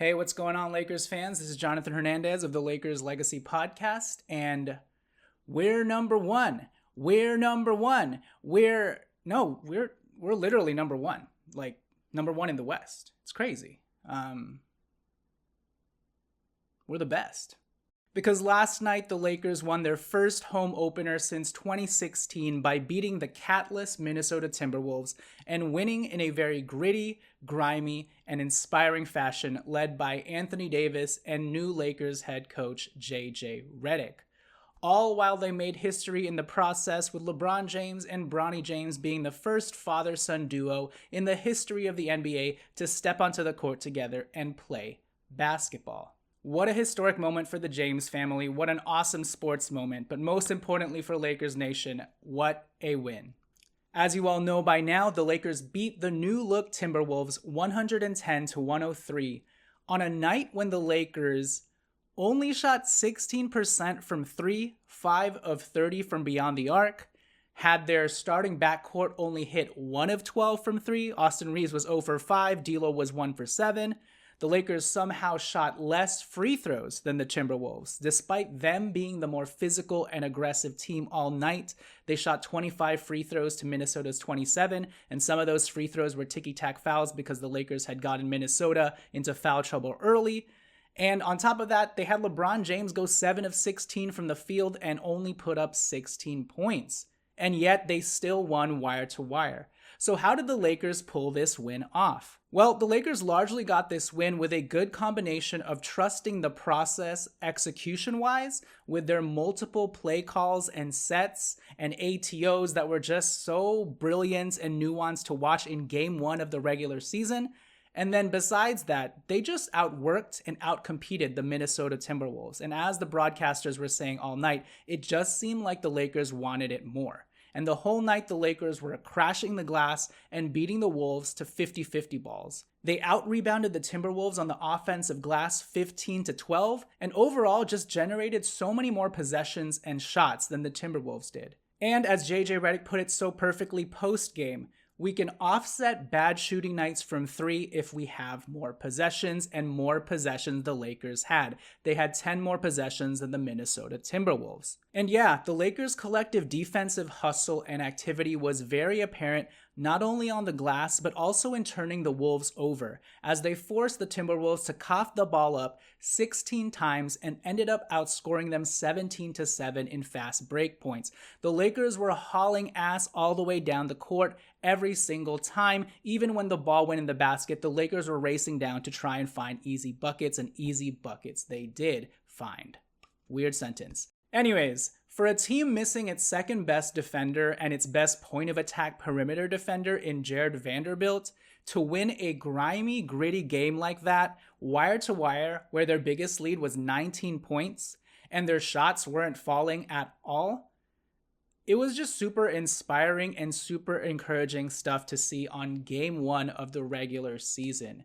Hey, what's going on, Lakers fans? This is Jonathan Hernandez of the Lakers Legacy Podcast, and we're number one. We're number one. We're literally number one. Like number one in the West. It's crazy. We're the best. Because last night the Lakers won their first home opener since 2016 by beating the catless Minnesota Timberwolves and winning in a very gritty, grimy, and inspiring fashion led by Anthony Davis and new Lakers head coach JJ Redick. All while they made history in the process, with LeBron James and Bronny James being the first father-son duo in the history of the NBA to step onto the court together and play basketball. What a historic moment for the James family, what an awesome sports moment, but most importantly for Lakers Nation, what a win. As you all know by now, the Lakers beat the new-look Timberwolves 110-103 on a night when the Lakers only shot 16% from 3, 5 of 30 from beyond the arc, had their starting backcourt only hit 1 of 12 from 3, Austin Reeves was 0 for 5, D'Lo was 1 for 7, the Lakers somehow shot less free throws than the Timberwolves. Despite them being the more physical and aggressive team all night, they shot 25 free throws to Minnesota's 27, and some of those free throws were ticky-tack fouls because the Lakers had gotten Minnesota into foul trouble early. And on top of that, they had LeBron James go 7 of 16 from the field and only put up 16 points. And yet they still won wire to wire. So how did the Lakers pull this win off? Well, the Lakers largely got this win with a good combination of trusting the process execution-wise with their multiple play calls and sets and ATOs that were just so brilliant and nuanced to watch in Game 1 of the regular season. And then besides that, they just outworked and outcompeted the Minnesota Timberwolves. And as the broadcasters were saying all night, it just seemed like the Lakers wanted it more. And the whole night, the Lakers were crashing the glass and beating the Wolves to 50-50 balls. They out-rebounded the Timberwolves on the offensive glass 15-12, and overall just generated so many more possessions and shots than the Timberwolves did. And as JJ Redick put it so perfectly post-game, we can offset bad shooting nights from 3 if we have more possessions, and more possessions the Lakers had. They had 10 more possessions than the Minnesota Timberwolves. And yeah, the Lakers' collective defensive hustle and activity was very apparent not only on the glass, but also in turning the Wolves over, as they forced the Timberwolves to cough the ball up 16 times and ended up outscoring them 17-7 in fast break points. The Lakers were hauling ass all the way down the court every single time. Even when the ball went in the basket, the Lakers were racing down to try and find easy buckets, and easy buckets they did find. Weird sentence. Anyways, for a team missing its second best defender and its best point of attack perimeter defender in Jared Vanderbilt, to win a grimy, gritty game like that, wire to wire, where their biggest lead was 19 points and their shots weren't falling at all, it was just super inspiring and super encouraging stuff to see on Game 1 of the regular season.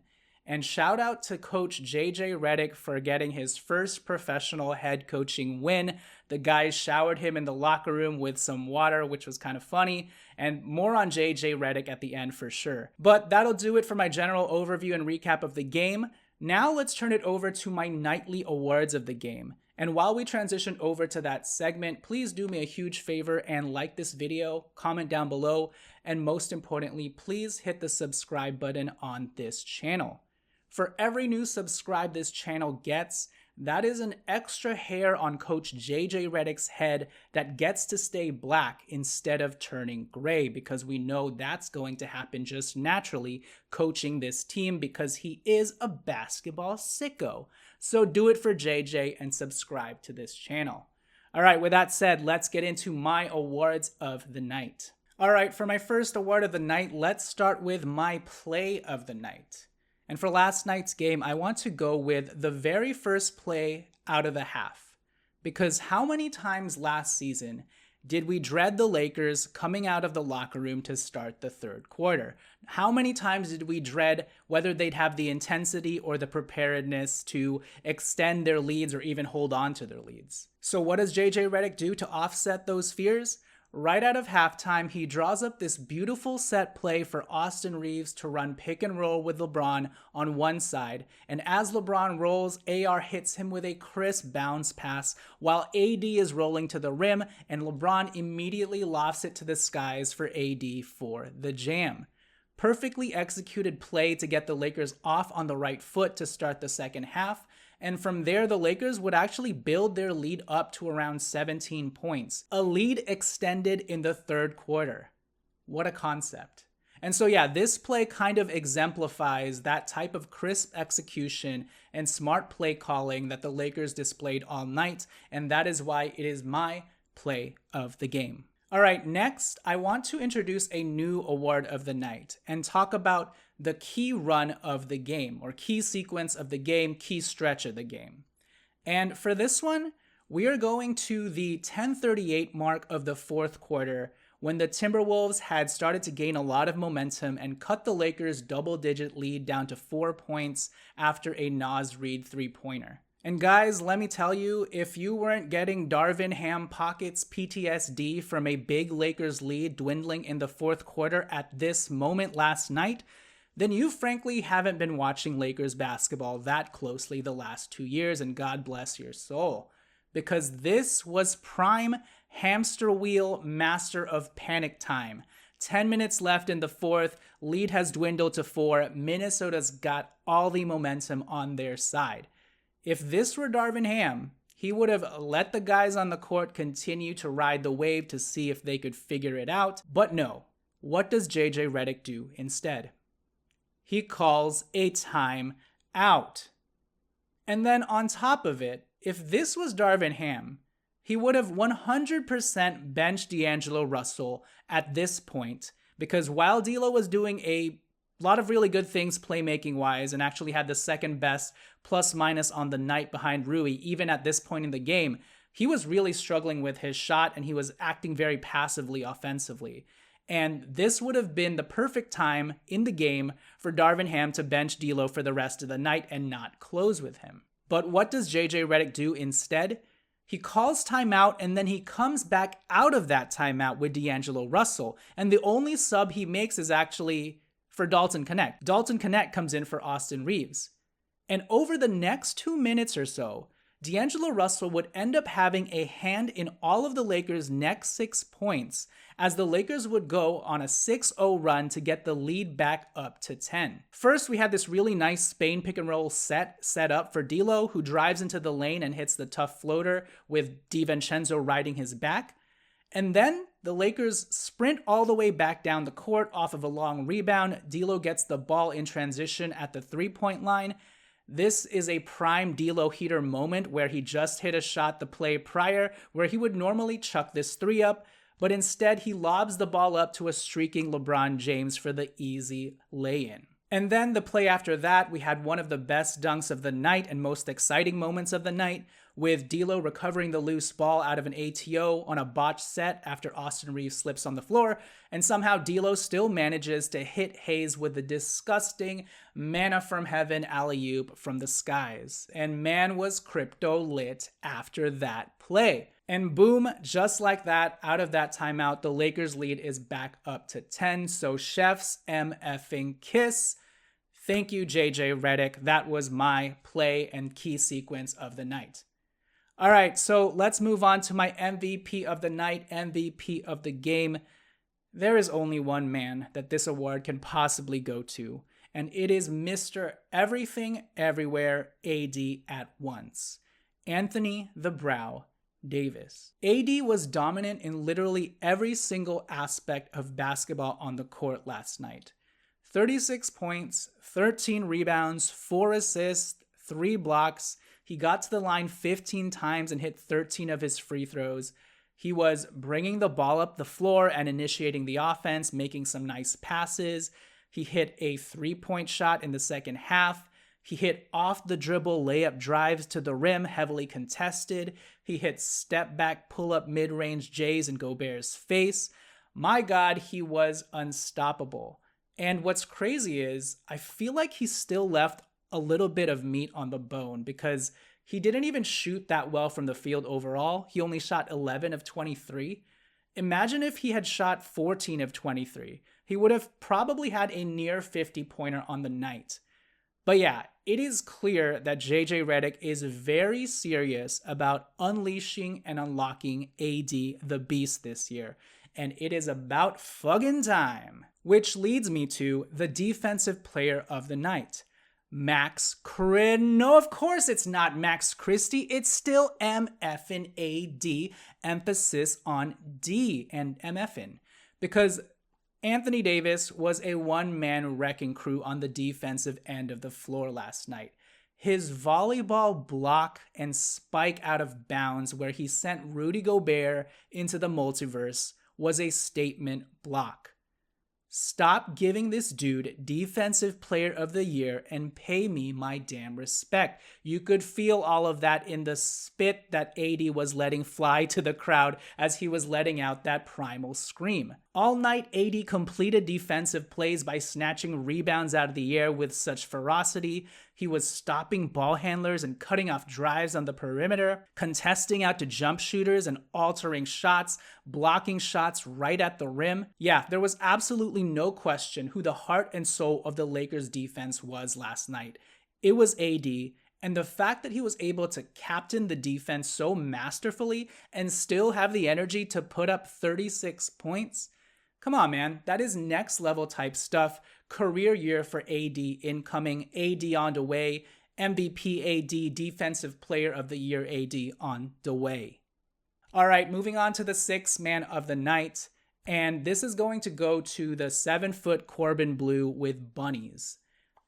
And shout out to Coach JJ Redick for getting his first professional head coaching win. The guys showered him in the locker room with some water, which was kind of funny. And more on JJ Redick at the end for sure. But that'll do it for my general overview and recap of the game. Now let's turn it over to my nightly awards of the game. And while we transition over to that segment, please do me a huge favor and like this video, comment down below, and most importantly, please hit the subscribe button on this channel. For every new subscribe this channel gets, that is an extra hair on Coach JJ Redick's head that gets to stay black instead of turning gray, because we know that's going to happen just naturally coaching this team, because he is a basketball sicko. So do it for JJ and subscribe to this channel. All right, with that said, let's get into my awards of the night. All right, for my first award of the night, let's start with my play of the night. And for last night's game, I want to go with the very first play out of the half. Because how many times last season did we dread the Lakers coming out of the locker room to start the third quarter? How many times did we dread whether they'd have the intensity or the preparedness to extend their leads or even hold on to their leads? So what does JJ Redick do to offset those fears? right out of halftime, he draws up this beautiful set play for Austin Reeves to run pick and roll with LeBron on one side. And as LeBron rolls, AR hits him with a crisp bounce pass while AD is rolling to the rim, and LeBron immediately lofts it to the skies for AD for the jam. Perfectly executed play to get the Lakers off on the right foot to start the second half. And from there, the Lakers would actually build their lead up to around 17 points. A lead extended in the third quarter. What a concept. And so yeah, this play kind of exemplifies that type of crisp execution and smart play calling that the Lakers displayed all night, and that is why it is my play of the game. All right, next, I want to introduce a new award of the night and talk about the key run of the game, or key sequence of the game, key stretch of the game. And for this one, we are going to the 10:38 mark of the fourth quarter, when the Timberwolves had started to gain a lot of momentum and cut the Lakers' double-digit lead down to 4 points after a Naz Reid three-pointer. And guys, let me tell you, if you weren't getting Darvin Ham pockets PTSD from a big Lakers lead dwindling in the fourth quarter at this moment last night, then you frankly haven't been watching Lakers basketball that closely the last 2 years, and God bless your soul. Because this was prime hamster wheel master of panic time. 10 minutes left in the fourth, lead has dwindled to 4, Minnesota's got all the momentum on their side. If this were Darvin Ham, he would have let the guys on the court continue to ride the wave to see if they could figure it out. But no, what does JJ Redick do instead? He calls a time out. And then on top of it, if this was Darvin Ham, he would have 100% benched D'Angelo Russell at this point, because while D'Lo was doing a lot of really good things playmaking wise and actually had the second best plus minus on the night behind Rui, even at this point in the game, he was really struggling with his shot and he was acting very passively offensively. And this would have been the perfect time in the game for Darvin Ham to bench D'Lo for the rest of the night and not close with him. But what does JJ Redick do instead? He calls timeout and then he comes back out of that timeout with D'Angelo Russell. And the only sub he makes is actually for Dalton Knecht. Dalton Knecht comes in for Austin Reeves. And over the next 2 minutes or so, D'Angelo Russell would end up having a hand in all of the Lakers' next 6 points, as the Lakers would go on a 6-0 run to get the lead back up to 10. First, we had this really nice Spain pick and roll set up for D'Lo, who drives into the lane and hits the tough floater with DiVincenzo riding his back. And then the Lakers sprint all the way back down the court off of a long rebound. D'Lo gets the ball in transition at the three-point line. This is a prime D'Lo heater moment where he just hit a shot the play prior where he would normally chuck this three up, but instead he lobs the ball up to a streaking LeBron James for the easy lay-in. And then the play after that, we had one of the best dunks of the night and most exciting moments of the night, with D'Lo recovering the loose ball out of an ATO on a botched set after Austin Reeves slips on the floor, and somehow D'Lo still manages to hit Hayes with the disgusting manna from heaven alley-oop from the skies. And man, was crypto lit after that play. And boom, just like that, out of that timeout, the Lakers lead is back up to 10. So chef's MFing kiss. Thank you, JJ Redick. That was my play and key sequence of the night. All right, so let's move on to my MVP of the night, MVP of the game. There is only one man that this award can possibly go to, and it is Mr. Everything Everywhere AD at once, Anthony the Brow Davis. AD was dominant in literally every single aspect of basketball on the court last night. 36 points, 13 rebounds, 4 assists, 3 blocks. He got to the line 15 times and hit 13 of his free throws. He was bringing the ball up the floor and initiating the offense, making some nice passes. He hit a 3-point shot in the second half. He hit off the dribble layup drives to the rim, heavily contested. He hit step back pull up mid-range J's in Gobert's face. My God, he was unstoppable. And what's crazy is I feel like he still left a little bit of meat on the bone, because he didn't even shoot that well from the field overall. He only shot 11 of 23. Imagine if he had shot 14 of 23. He would have probably had a near 50-pointer on the night. But yeah, it is clear that JJ Redick is very serious about unleashing and unlocking AD the Beast this year. And it is about fucking time. Which leads me to the defensive player of the night. Max Christie. No, of course it's not Max Christie. It's still MFN AD, emphasis on D and MFN. Because Anthony Davis was a one-man wrecking crew on the defensive end of the floor last night. His volleyball block and spike out of bounds where he sent Rudy Gobert into the multiverse was a statement block. Stop giving this dude Defensive Player of the Year and pay me my damn respect. You could feel all of that in the spit that AD was letting fly to the crowd as he was letting out that primal scream. All night, AD completed defensive plays by snatching rebounds out of the air with such ferocity. He was stopping ball handlers and cutting off drives on the perimeter, contesting out to jump shooters and altering shots, blocking shots right at the rim. Yeah, there was absolutely no question who the heart and soul of the Lakers defense was last night. It was AD, and the fact that he was able to captain the defense so masterfully and still have the energy to put up 36 points. Come on, man. That is next level type stuff. Career year for AD incoming, AD on the way, MVP AD, Defensive Player of the Year AD on the way. All right, moving on to the sixth man of the night. And this is going to go to the 7-foot Corbin Blue with bunnies,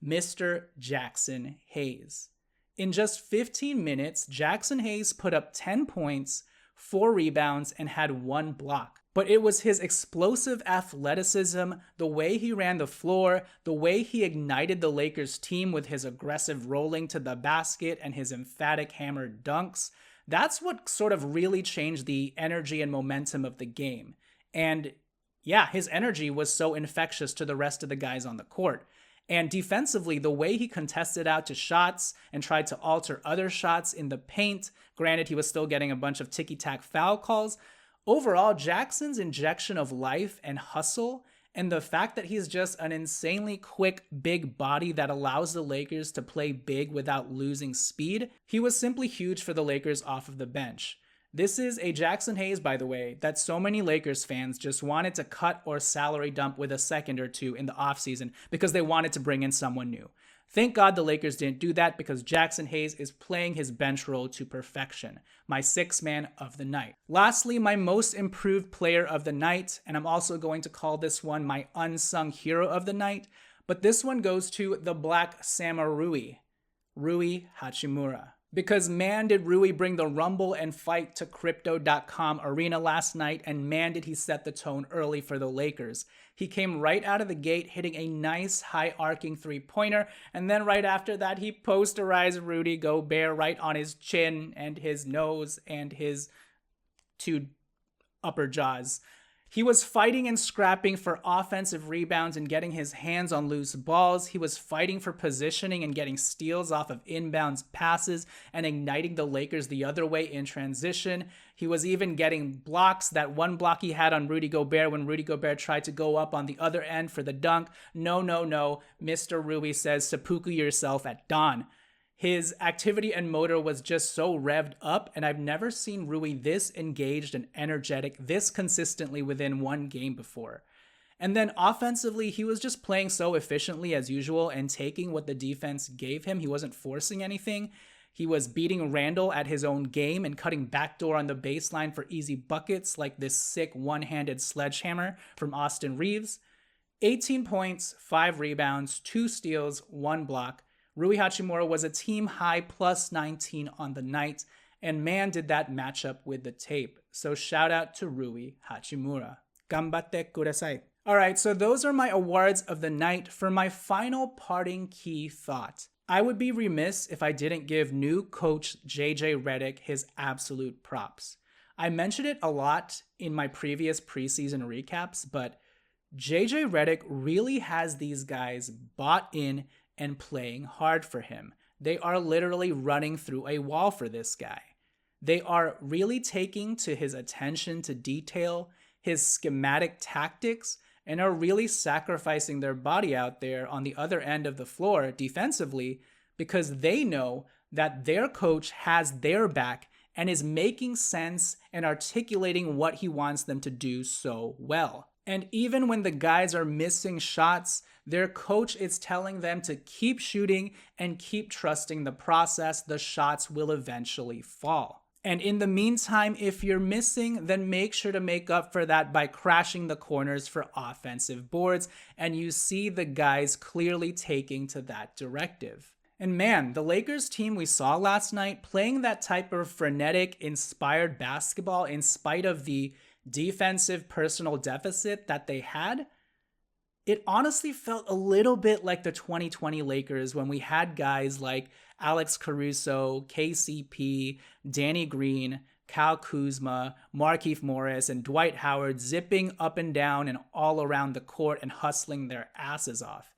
Mr. Jackson Hayes. In just 15 minutes, Jackson Hayes put up 10 points, 4 rebounds, and had 1 block. But it was his explosive athleticism, the way he ran the floor, the way he ignited the Lakers team with his aggressive rolling to the basket and his emphatic hammered dunks. That's what sort of really changed the energy and momentum of the game. And yeah, his energy was so infectious to the rest of the guys on the court. And defensively, the way he contested out to shots and tried to alter other shots in the paint, granted he was still getting a bunch of ticky-tack foul calls. Overall, Jackson's injection of life and hustle, and the fact that he's just an insanely quick, big body that allows the Lakers to play big without losing speed, he was simply huge for the Lakers off of the bench. This is a Jackson Hayes, by the way, that so many Lakers fans just wanted to cut or salary dump with a second or two in the offseason because they wanted to bring in someone new. Thank God the Lakers didn't do that because Jackson Hayes is playing his bench role to perfection. My sixth man of the night. Lastly, my most improved player of the night, and I'm also going to call this one my unsung hero of the night, but this one goes to the Black Samurai, Rui Hachimura. Because man, did Rui bring the rumble and fight to Crypto.com arena last night, and man, did he set the tone early for the Lakers. He came right out of the gate hitting a nice high-arcing three-pointer, and then right after that, he posterized Rudy Gobert right on his chin and his nose and his 2 upper jaws. He was fighting and scrapping for offensive rebounds and getting his hands on loose balls. He was fighting for positioning and getting steals off of inbounds passes and igniting the Lakers the other way in transition. He was even getting blocks. That one block he had on Rudy Gobert when Rudy Gobert tried to go up on the other end for the dunk. No. Mr. Rui says, seppuku yourself at dawn. His activity and motor was just so revved up, and I've never seen Rui this engaged and energetic this consistently within one game before. And then offensively, he was just playing so efficiently as usual and taking what the defense gave him. He wasn't forcing anything. He was beating Randall at his own game and cutting backdoor on the baseline for easy buckets like this sick one-handed sledgehammer from Austin Reeves. 18 points, 5 rebounds, 2 steals, 1 block. Rui Hachimura was a team high plus 19 on the night, and man did that match up with the tape. So shout out to Rui Hachimura. Ganbatte kudasai. Alright, so those are my awards of the night. For my final parting key thought, I would be remiss if I didn't give new coach JJ Redick his absolute props. I mentioned it a lot in my previous preseason recaps, but JJ Redick really has these guys bought in and playing hard for him. They are literally running through a wall for this guy. They are really taking to his attention to detail, his schematic tactics and are really sacrificing their body out there on the other end of the floor defensively because they know that their coach has their back and is making sense and articulating what he wants them to do so well. And even when the guys are missing shots, their coach is telling them to keep shooting and keep trusting the process. The shots will eventually fall. And in the meantime, if you're missing, then make sure to make up for that by crashing the corners for offensive boards. And you see the guys clearly taking to that directive. And man, the Lakers team we saw last night playing that type of frenetic, inspired basketball in spite of the defensive personal deficit that they had, it honestly felt a little bit like the 2020 Lakers when we had guys like Alex Caruso, KCP, Danny Green, Kyle Kuzma, Markieff Morris, and Dwight Howard zipping up and down and all around the court and hustling their asses off.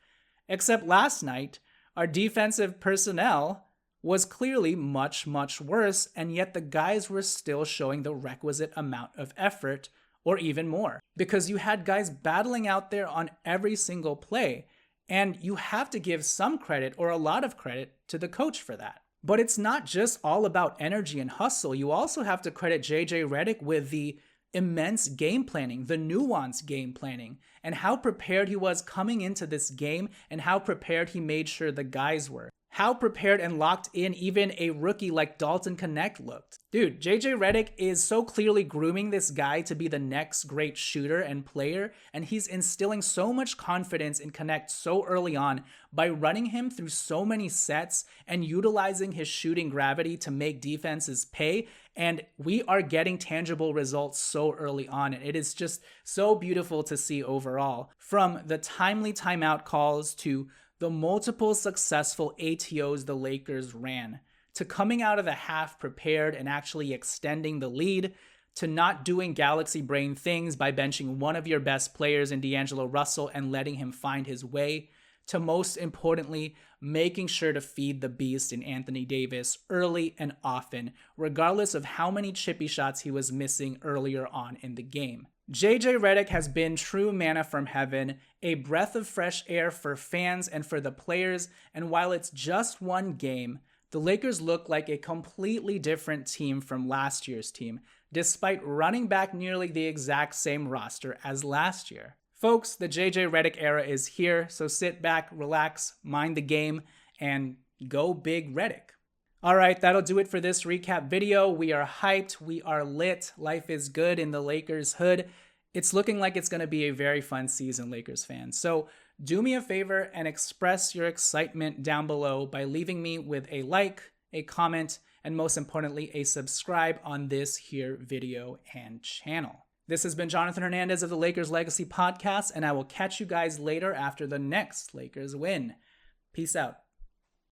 Except last night, our defensive personnel was clearly much, much worse, and yet the guys were still showing the requisite amount of effort, or even more. Because you had guys battling out there on every single play, and you have to give some credit, or a lot of credit, to the coach for that. But it's not just all about energy and hustle. You also have to credit JJ Redick with the immense game planning, the nuanced game planning, and how prepared he was coming into this game and how prepared he made sure the guys were. How prepared and locked in even a rookie like Dalton Connect looked. Dude, JJ Redick is so clearly grooming this guy to be the next great shooter and player, and he's instilling so much confidence in Connect so early on by running him through so many sets and utilizing his shooting gravity to make defenses pay, and we are getting tangible results so early on, and it is just so beautiful to see overall. From the timely timeout calls to the multiple successful ATOs the Lakers ran, to coming out of the half prepared and actually extending the lead, to not doing galaxy brain things by benching one of your best players in D'Angelo Russell and letting him find his way, to most importantly, making sure to feed the beast in Anthony Davis early and often, regardless of how many chippy shots he was missing earlier on in the game. JJ Redick has been true manna from heaven, a breath of fresh air for fans and for the players, and while it's just one game, the Lakers look like a completely different team from last year's team, despite running back nearly the exact same roster as last year. Folks, the JJ Redick era is here, so sit back, relax, mind the game, and go big Redick. All right, that'll do it for this recap video. We are hyped. We are lit. Life is good in the Lakers hood. It's looking like it's going to be a very fun season, Lakers fans. So do me a favor and express your excitement down below by leaving me with a like, a comment, and most importantly, a subscribe on this here video and channel. This has been Jonathan Hernandez of the Lakers Legacy Podcast, and I will catch you guys later after the next Lakers win. Peace out.